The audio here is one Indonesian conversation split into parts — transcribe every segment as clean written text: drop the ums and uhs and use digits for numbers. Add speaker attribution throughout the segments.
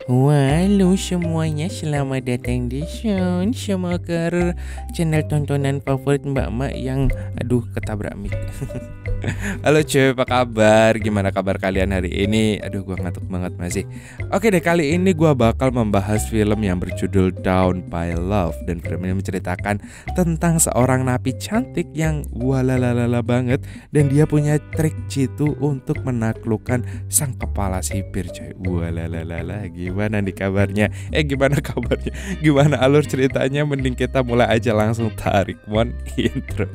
Speaker 1: Halo semuanya, selamat datang di Sean Semaker, channel tontonan favorit mbak-mbak yang ketabrak mic. Halo cuy, apa kabar? Gimana kabar kalian hari ini? Gua ngantuk banget masih. Oke deh, kali ini gua bakal membahas film yang berjudul Down by Love. Dan film ini menceritakan tentang seorang napi cantik yang walalalala banget. Dan dia punya trik jitu untuk menaklukkan sang kepala sipir cuy. Walalalala, gimana nih kabarnya? Gimana kabarnya? Gimana alur ceritanya? Mending kita mulai aja, langsung tarik one intro.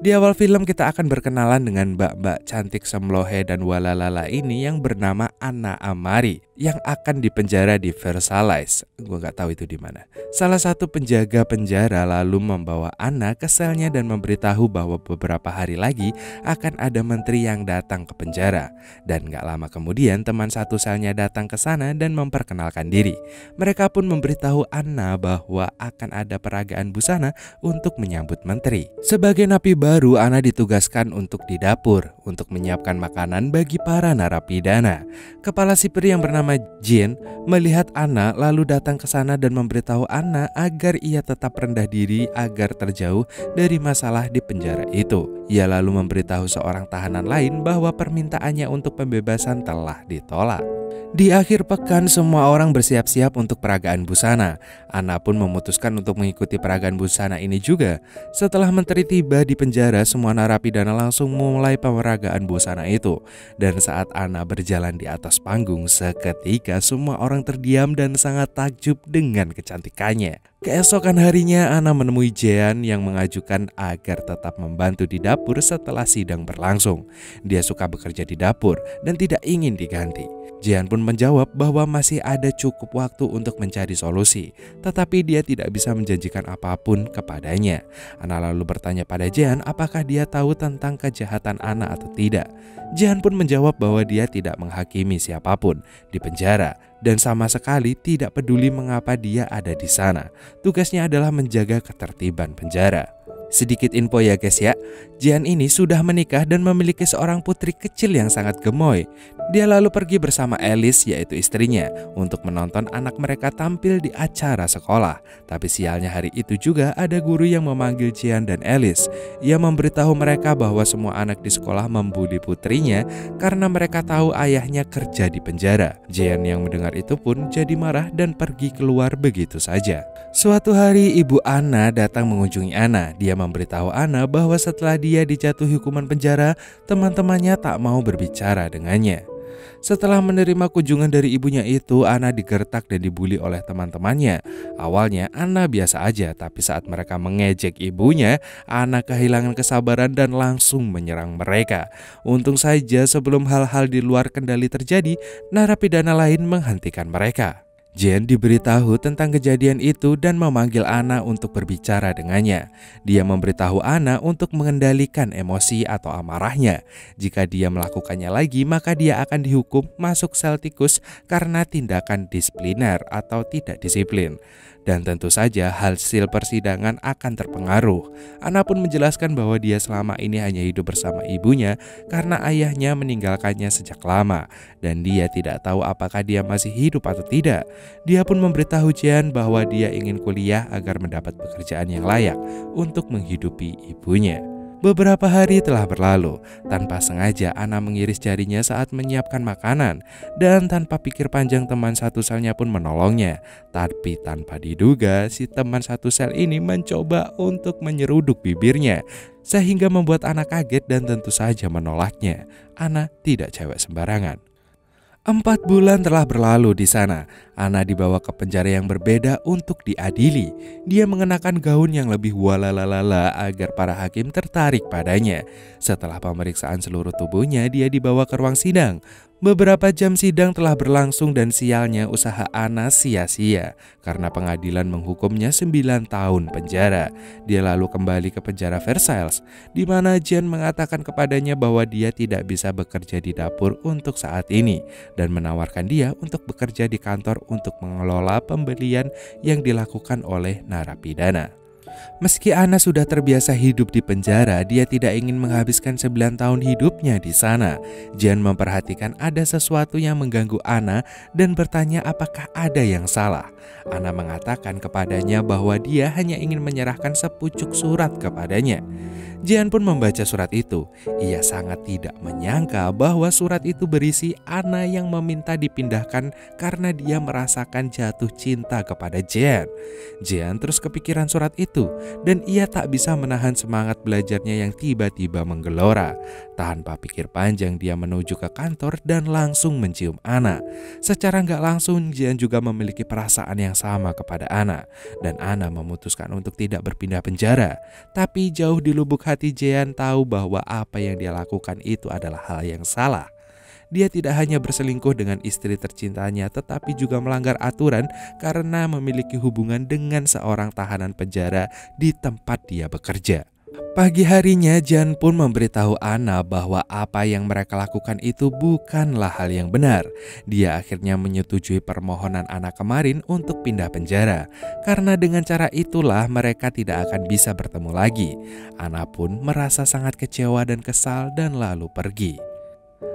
Speaker 1: Di awal film kita akan berkenalan dengan mbak-mbak cantik semlohe dan walalala ini yang bernama Anna Amari yang akan dipenjara di Versailles. Gue nggak tahu itu di mana. Salah satu penjaga penjara lalu membawa Anna ke selnya dan memberitahu bahwa beberapa hari lagi akan ada menteri yang datang ke penjara. Dan nggak lama kemudian teman satu selnya datang ke sana dan memperkenalkan diri. Mereka pun memberitahu Anna bahwa akan ada peragaan busana untuk menyambut menteri. Sebagai napi baru, Anna ditugaskan untuk di dapur untuk menyiapkan makanan bagi para narapidana. Kepala sipir yang bernama Jean melihat Anna lalu datang ke sana dan memberitahu Anna agar ia tetap rendah diri agar terjauh dari masalah di penjara itu. Ia lalu memberitahu seorang tahanan lain bahwa permintaannya untuk pembebasan telah ditolak. Di akhir pekan semua orang bersiap-siap untuk peragaan busana. Anna pun memutuskan untuk mengikuti peragaan busana ini juga. Setelah menteri tiba di penjara, semua narapidana langsung mulai pemeragaan busana itu. Dan saat Anna berjalan di atas panggung, seketika semua orang terdiam dan sangat takjub dengan kecantikannya. Keesokan harinya Anna menemui Jean yang mengajukan agar tetap membantu di dapur setelah sidang berlangsung. Dia suka bekerja di dapur dan tidak ingin diganti. Jean pun menjawab bahwa masih ada cukup waktu untuk mencari solusi, tetapi dia tidak bisa menjanjikan apapun kepadanya. Anna lalu bertanya pada Jean apakah dia tahu tentang kejahatan Anna atau tidak. Jean pun menjawab bahwa dia tidak menghakimi siapapun di penjara dan sama sekali tidak peduli mengapa dia ada di sana. Tugasnya adalah menjaga ketertiban penjara. Sedikit info ya guys ya, Jean ini sudah menikah dan memiliki seorang putri kecil yang sangat gemoy. Dia lalu pergi bersama Alice yaitu istrinya untuk menonton anak mereka tampil di acara sekolah. Tapi sialnya hari itu juga ada guru yang memanggil Jean dan Alice. Ia memberitahu mereka bahwa semua anak di sekolah membuli putrinya karena mereka tahu ayahnya kerja di penjara. Jean yang mendengar itu pun jadi marah dan pergi keluar begitu saja. Suatu hari ibu Anna datang mengunjungi Anna. Dia memberitahu Anna bahwa setelah dia dijatuhi hukuman penjara, teman-temannya tak mau berbicara dengannya. Setelah menerima kunjungan dari ibunya itu, Anna digertak dan dibully oleh teman-temannya. Awalnya Anna biasa aja, tapi saat mereka mengejek ibunya, Anna kehilangan kesabaran dan langsung menyerang mereka. Untung saja sebelum hal-hal di luar kendali terjadi, narapidana lain menghentikan mereka. Jean diberitahu tentang kejadian itu dan memanggil Anna untuk berbicara dengannya. Dia memberitahu Anna untuk mengendalikan emosi atau amarahnya. Jika dia melakukannya lagi, maka dia akan dihukum masuk sel tikus karena tindakan disipliner atau tidak disiplin. Dan tentu saja hasil persidangan akan terpengaruh. Anna pun menjelaskan bahwa dia selama ini hanya hidup bersama ibunya karena ayahnya meninggalkannya sejak lama. Dan dia tidak tahu apakah dia masih hidup atau tidak. Dia pun memberitahu Jean bahwa dia ingin kuliah agar mendapat pekerjaan yang layak untuk menghidupi ibunya. Beberapa hari telah berlalu. Tanpa sengaja Anna mengiris jarinya saat menyiapkan makanan. Dan tanpa pikir panjang teman satu selnya pun menolongnya. Tapi tanpa diduga si teman satu sel ini mencoba untuk menyeruduk bibirnya, sehingga membuat Anna kaget dan tentu saja menolaknya. Anna tidak cewek sembarangan. 4 bulan telah berlalu di sana. Ana dibawa ke penjara yang berbeda untuk diadili. Dia mengenakan gaun yang lebih walalalala agar para hakim tertarik padanya. Setelah pemeriksaan seluruh tubuhnya, dia dibawa ke ruang sidang. Beberapa jam sidang telah berlangsung dan sialnya usaha Ana sia-sia karena pengadilan menghukumnya 9 tahun penjara. Dia lalu kembali ke penjara Versailles, di mana Jean mengatakan kepadanya bahwa dia tidak bisa bekerja di dapur untuk saat ini dan menawarkan dia untuk bekerja di kantor untuk mengelola pembelian yang dilakukan oleh narapidana. Meski Ana sudah terbiasa hidup di penjara, dia tidak ingin menghabiskan 9 tahun hidupnya di sana. Jean memperhatikan ada sesuatu yang mengganggu Ana dan bertanya apakah ada yang salah. Ana mengatakan kepadanya bahwa dia hanya ingin menyerahkan sepucuk surat kepadanya. Jean pun membaca surat itu. Ia sangat tidak menyangka bahwa surat itu berisi Ana yang meminta dipindahkan karena dia merasakan jatuh cinta kepada Jean. Jean terus kepikiran surat itu dan ia tak bisa menahan semangat belajarnya yang tiba-tiba menggelora. Tanpa pikir panjang dia menuju ke kantor dan langsung mencium Ana. Secara nggak langsung Jean juga memiliki perasaan yang sama kepada Ana dan Ana memutuskan untuk tidak berpindah penjara. Tapi jauh di lubuk hati Jean tahu bahwa apa yang dia lakukan itu adalah hal yang salah. Dia tidak hanya berselingkuh dengan istri tercintanya tetapi juga melanggar aturan karena memiliki hubungan dengan seorang tahanan penjara di tempat dia bekerja. Pagi harinya Jean pun memberitahu Ana bahwa apa yang mereka lakukan itu bukanlah hal yang benar. Dia akhirnya menyetujui permohonan Ana kemarin untuk pindah penjara. Karena dengan cara itulah mereka tidak akan bisa bertemu lagi. Ana pun merasa sangat kecewa dan kesal dan lalu pergi.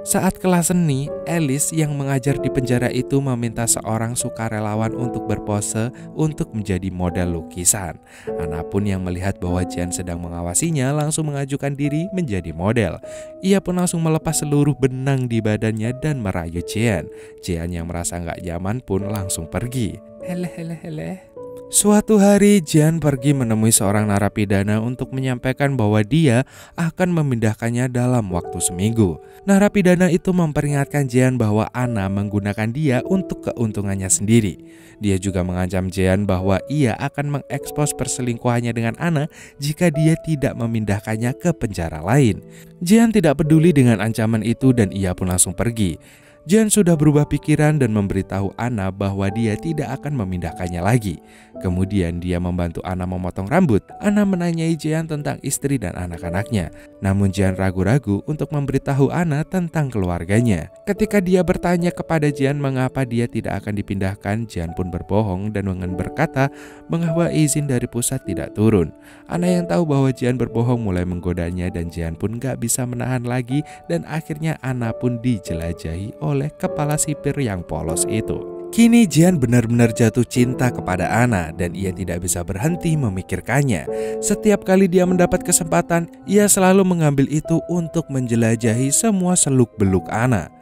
Speaker 1: Saat kelas seni, Alice yang mengajar di penjara itu meminta seorang sukarelawan untuk berpose untuk menjadi model lukisan. Ana pun yang melihat bahwa Jean sedang mengawasinya langsung mengajukan diri menjadi model. Ia pun langsung melepas seluruh benang di badannya dan merayu Jean. Jean yang merasa gak nyaman pun langsung pergi. Hele. Suatu hari Jean pergi menemui seorang narapidana untuk menyampaikan bahwa dia akan memindahkannya dalam waktu seminggu. Narapidana itu memperingatkan Jean bahwa Ana menggunakan dia untuk keuntungannya sendiri. Dia juga mengancam Jean bahwa ia akan mengekspos perselingkuhannya dengan Ana jika dia tidak memindahkannya ke penjara lain. Jean tidak peduli dengan ancaman itu dan ia pun langsung pergi. Jean sudah berubah pikiran dan memberitahu Ana bahwa dia tidak akan memindahkannya lagi. Kemudian dia membantu Ana memotong rambut. Ana menanyai Jean tentang istri dan anak-anaknya. Namun Jean ragu-ragu untuk memberitahu Ana tentang keluarganya. Ketika dia bertanya kepada Jean mengapa dia tidak akan dipindahkan, Jean pun berbohong dan berkata bahwa izin dari pusat tidak turun. Ana yang tahu bahwa Jean berbohong mulai menggodanya dan Jean pun gak bisa menahan lagi dan akhirnya Ana pun dijelajahi oleh kepala sipir yang polos itu. Kini Jean benar-benar jatuh cinta kepada Ana dan ia tidak bisa berhenti memikirkannya. Setiap kali dia mendapat kesempatan, ia selalu mengambil itu untuk menjelajahi semua seluk-beluk Ana.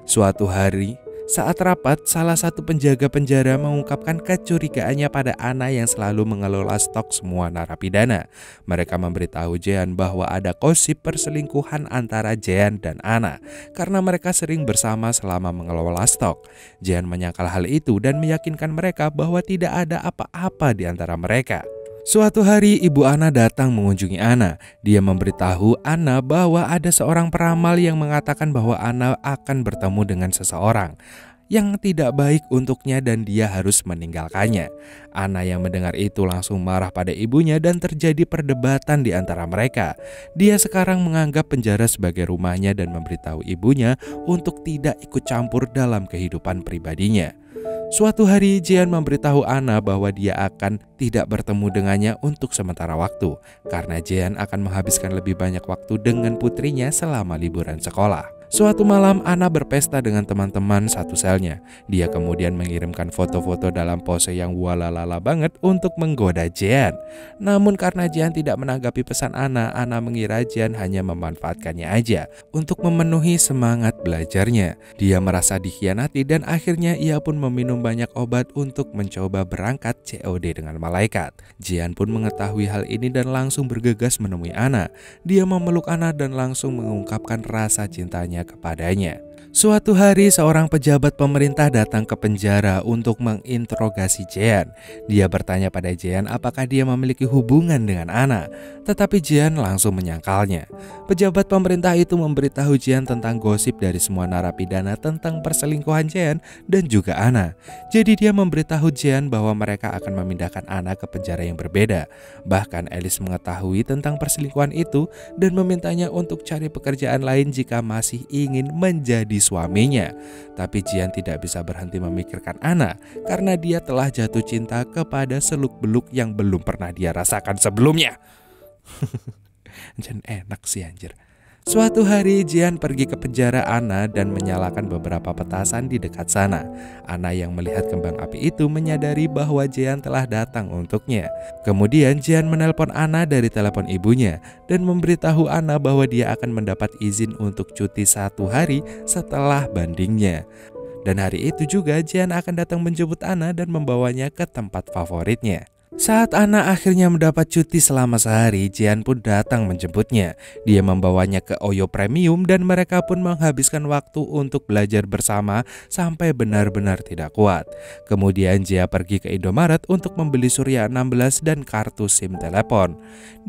Speaker 1: Suatu hari, saat rapat, salah satu penjaga penjara mengungkapkan kecurigaannya pada Ana yang selalu mengelola stok semua narapidana. Mereka memberitahu Jean bahwa ada gosip perselingkuhan antara Jean dan Ana karena mereka sering bersama selama mengelola stok. Jean menyangkal hal itu dan meyakinkan mereka bahwa tidak ada apa-apa di antara mereka. Suatu hari ibu Ana datang mengunjungi Ana. Dia memberitahu Ana bahwa ada seorang peramal yang mengatakan bahwa Ana akan bertemu dengan seseorang yang tidak baik untuknya dan dia harus meninggalkannya. Ana yang mendengar itu langsung marah pada ibunya dan terjadi perdebatan di antara mereka. Dia sekarang menganggap penjara sebagai rumahnya dan memberitahu ibunya untuk tidak ikut campur dalam kehidupan pribadinya. Suatu hari Jean memberitahu Ana bahwa dia akan tidak bertemu dengannya untuk sementara waktu karena Jean akan menghabiskan lebih banyak waktu dengan putrinya selama liburan sekolah. Suatu malam Ana berpesta dengan teman-teman satu selnya. Dia kemudian mengirimkan foto-foto dalam pose yang walalala banget untuk menggoda Jean. Namun karena Jean tidak menanggapi pesan Ana mengira Jean hanya memanfaatkannya aja untuk memenuhi semangat belajarnya. Dia merasa dikhianati dan akhirnya ia pun meminum banyak obat untuk mencoba berangkat COD dengan malaikat. Jean pun mengetahui hal ini dan langsung bergegas menemui Ana. Dia memeluk Ana dan langsung mengungkapkan rasa cintanya kepadanya. Suatu hari seorang pejabat pemerintah datang ke penjara untuk menginterogasi Jean. Dia bertanya pada Jean apakah dia memiliki hubungan dengan Anna, tetapi Jean langsung menyangkalnya. Pejabat pemerintah itu memberitahu Jean tentang gosip dari semua narapidana tentang perselingkuhan Jean dan juga Anna. Jadi dia memberitahu Jean bahwa mereka akan memindahkan Anna ke penjara yang berbeda. Bahkan Alice mengetahui tentang perselingkuhan itu dan memintanya untuk cari pekerjaan lain jika masih ingin menjadi suaminya. Tapi Jean tidak bisa berhenti memikirkan Anna karena dia telah jatuh cinta kepada seluk-beluk yang belum pernah dia rasakan sebelumnya. Jangan enak sih anjir. Suatu hari Jean pergi ke penjara Anna dan menyalakan beberapa petasan di dekat sana. Anna yang melihat kembang api itu menyadari bahwa Jean telah datang untuknya. Kemudian Jean menelpon Anna dari telepon ibunya dan memberitahu Anna bahwa dia akan mendapat izin untuk cuti 1 hari setelah bandingnya. Dan hari itu juga Jean akan datang menjemput Anna dan membawanya ke tempat favoritnya. Saat Anna akhirnya mendapat cuti selama sehari, Jean pun datang menjemputnya. Dia membawanya ke Oyo Premium dan mereka pun menghabiskan waktu untuk belajar bersama sampai benar-benar tidak kuat. Kemudian Jean pergi ke Indomaret untuk membeli Surya 16 dan kartu SIM telepon.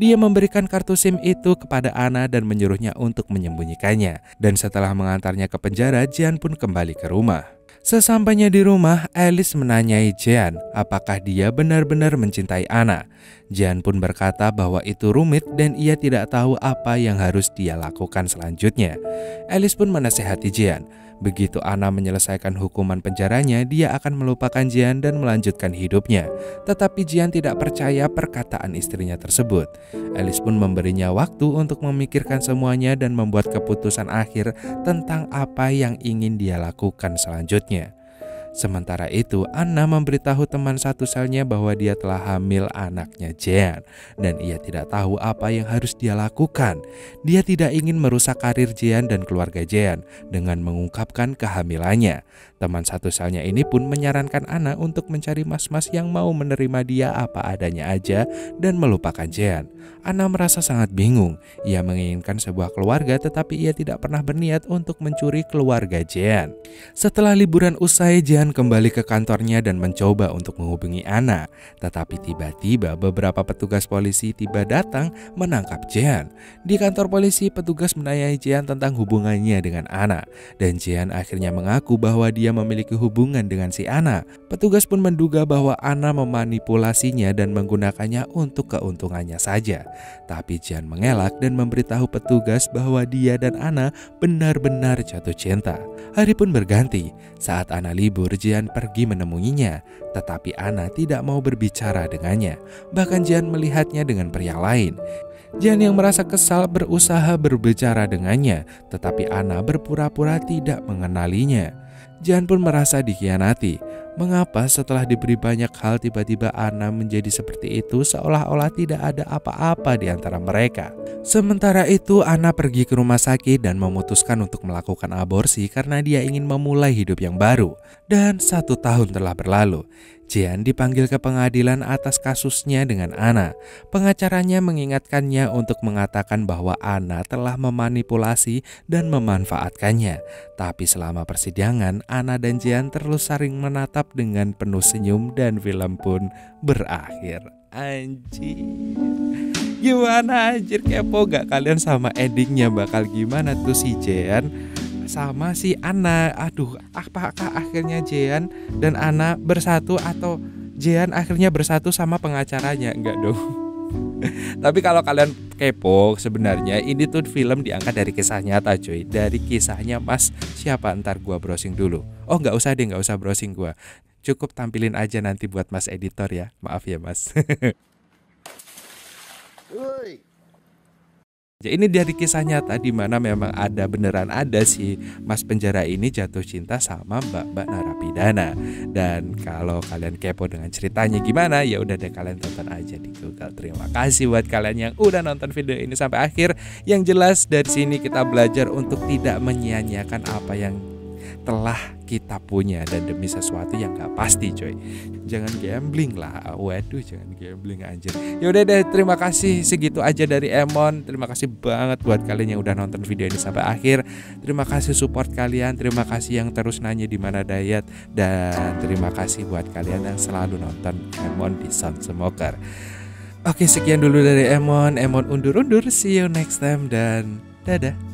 Speaker 1: Dia memberikan kartu SIM itu kepada Anna dan menyuruhnya untuk menyembunyikannya. Dan setelah mengantarnya ke penjara, Jean pun kembali ke rumah. Sesampainya di rumah, Alice menanyai Jean apakah dia benar-benar mencintai Anna. Jean pun berkata bahwa itu rumit dan ia tidak tahu apa yang harus dia lakukan selanjutnya. Alice pun menasihati Jean. Begitu Anna menyelesaikan hukuman penjaranya, dia akan melupakan Jean dan melanjutkan hidupnya. Tetapi Jean tidak percaya perkataan istrinya tersebut. Alice pun memberinya waktu untuk memikirkan semuanya dan membuat keputusan akhir tentang apa yang ingin dia lakukan selanjutnya. Sementara itu, Anna memberitahu teman satu selnya bahwa dia telah hamil anaknya Jean dan ia tidak tahu apa yang harus dia lakukan. Dia tidak ingin merusak karir Jean dan keluarga Jean dengan mengungkapkan kehamilannya. Teman satu selnya ini pun menyarankan Anna untuk mencari mas-mas yang mau menerima dia apa adanya aja dan melupakan Jean. Anna merasa sangat bingung. Ia menginginkan sebuah keluarga tetapi ia tidak pernah berniat untuk mencuri keluarga Jean. Setelah liburan usai, Jean kembali ke kantornya dan mencoba untuk menghubungi Anna. Tetapi tiba-tiba beberapa petugas polisi tiba datang menangkap Jean. Di kantor polisi, petugas menanyai Jean tentang hubungannya dengan Anna. Dan Jean akhirnya mengaku bahwa dia memiliki hubungan dengan si Anna. Petugas pun menduga bahwa Anna memanipulasinya dan menggunakannya untuk keuntungannya saja. Tapi Jean mengelak dan memberitahu petugas bahwa dia dan Anna benar-benar jatuh cinta. Hari pun berganti. Saat Anna libur, Jean pergi menemuinya. Tetapi Anna tidak mau berbicara dengannya. Bahkan Jean melihatnya dengan pria lain. Jean yang merasa kesal berusaha berbicara dengannya, tetapi Anna berpura-pura tidak mengenalinya. Jean pun merasa dikhianati. Mengapa setelah diberi banyak hal tiba-tiba Anna menjadi seperti itu, seolah-olah tidak ada apa-apa di antara mereka. Sementara itu Anna pergi ke rumah sakit dan memutuskan untuk melakukan aborsi karena dia ingin memulai hidup yang baru. Dan 1 tahun telah berlalu. Jean dipanggil ke pengadilan atas kasusnya dengan Anna. Pengacaranya mengingatkannya untuk mengatakan bahwa Anna telah memanipulasi dan memanfaatkannya. Tapi selama persidangan, Anna dan Jean terus saling menatap dengan penuh senyum dan film pun berakhir. Anjir. Gimana anjir, kepo gak kalian sama endingnya bakal gimana tuh si Jean sama si Anna? Aduh, apakah akhirnya Jean dan Anna bersatu atau Jean akhirnya bersatu sama pengacaranya? Enggak dong. Tapi kalau kalian kepo, sebenarnya ini tuh film diangkat dari kisah nyata cuy. Dari kisahnya Mas siapa, ntar gua browsing dulu. Oh nggak usah deh, nggak usah browsing gua. Cukup tampilin aja nanti buat Mas editor ya. Maaf ya Mas. Ya, ini dari kisah nyata di mana memang beneran ada si Mas penjara ini jatuh cinta sama mbak-mbak narapidana. Dan kalau kalian kepo dengan ceritanya gimana, ya udah deh kalian tonton aja di Google. Terima kasih buat kalian yang udah nonton video ini sampai akhir. Yang jelas dari sini kita belajar untuk tidak menyia-nyiakan apa yang telah kita punya dan demi sesuatu yang gak pasti coy. Jangan gambling lah. Waduh, jangan gambling anjir. Yaudah deh, terima kasih, segitu aja dari Emon. Terima kasih banget buat kalian yang udah nonton video ini sampai akhir. Terima kasih support kalian, terima kasih yang terus nanya di mana Dayat, dan terima kasih buat kalian yang selalu nonton Emon di Sound Smoker. Oke, sekian dulu dari Emon. Emon undur-undur. See you next time dan dadah.